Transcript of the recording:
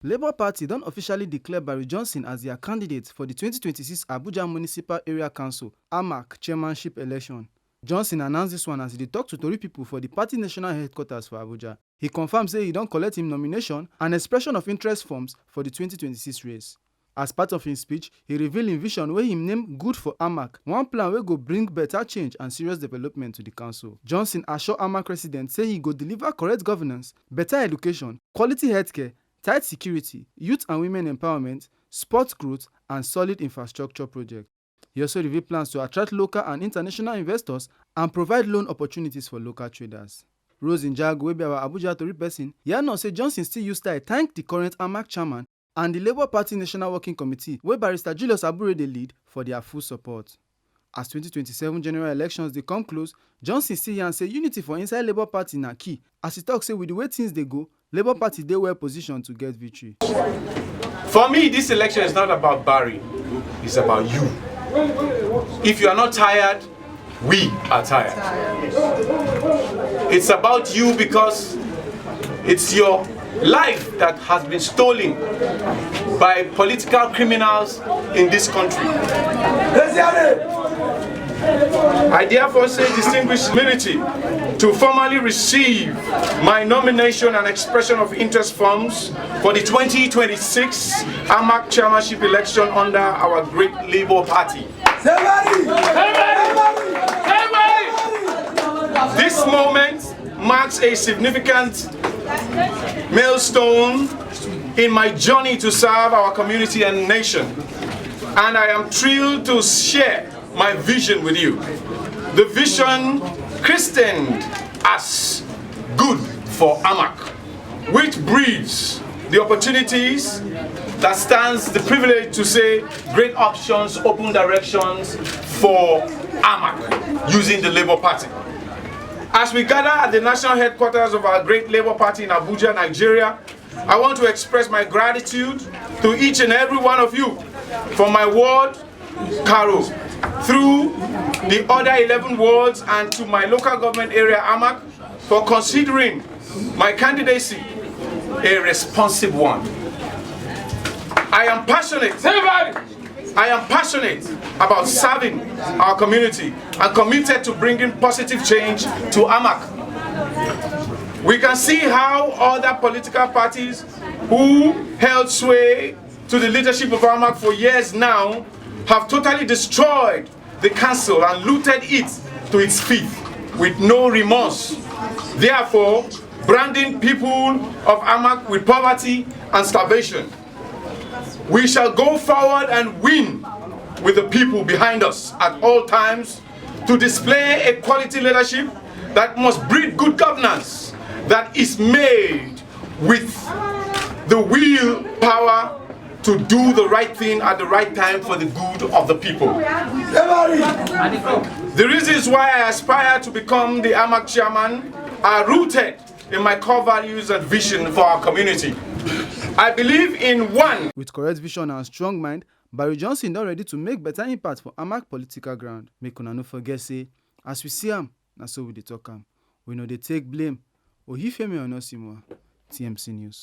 Labour Party don officially declare Barry Johnson as their candidate for the 2026 Abuja Municipal Area Council AMAC Chairmanship election. Johnson announced this one as he dey tok to tori pipo for the party national headquarters for Abuja. He confirmed say he don collect him nomination and expression of interest forms for the 2026 race. As part of him speech, he revealed him vision wey him name Good for AMAC, one plan wey go bring better change and serious development to the council. Johnson assure AMAC residents say he go deliver correct governance, better education, quality healthcare, tight security, youth and women empowerment, sports growth, and solid infrastructure projects. He also revealed plans to attract local and international investors and provide loan opportunities for local traders. Rose Njagu, wey be our Abuja tori person, yarn us say Johnson still use style thank the current AMAC chairman and the Labour Party National Working Committee, wey Barrister Julius Abure dey lead, for their full support. As 2027 general elections dey come close, Johnson still yarn say unity for inside Labour Party na key, as he tok say with the way things dey go, Labour Party dey well positioned to get victory. For me, this election is not about Barry, it's about you. If you are not tired, we are tired. It's about you because it's your life that has been stolen by political criminals in this country. I therefore say distinguished humility to formally receive my nomination and expression of interest forms for the 2026 AMAC Chairmanship election under our great Labour Party. This moment marks a significant milestone in my journey to serve our community and nation, and I am thrilled to share my vision with you. The vision christened as Good for AMAC, which breeds the opportunities that stands the privilege to say great options, open directions for AMAC using the Labour Party. As we gather at the national headquarters of our great Labour Party in Abuja, Nigeria, I want to express my gratitude to each and every one of you from my ward, Karo, through the other 11 wards, and to my local government area, AMAC, for considering my candidacy a responsive one. I am passionate about serving our community and committed to bringing positive change to AMAC. We can see how other political parties who held sway to the leadership of AMAC for years now have totally destroyed the council and looted it to its feet with no remorse, therefore branding people of AMAC with poverty and starvation. We shall go forward and win with the people behind us at all times to display a quality leadership that must breed good governance that is made with the will power to do the right thing at the right time for the good of the people. The reasons why I aspire to become the AMAC chairman are rooted in my core values and vision for our community. I believe in one. With correct vision and strong mind, Barry Johnson don ready to make better impact for AMAC political ground. Make una no forget say, as we see am, na so we dey talk am. We no dey take blame. Oyifemi Onosimo, TMC News.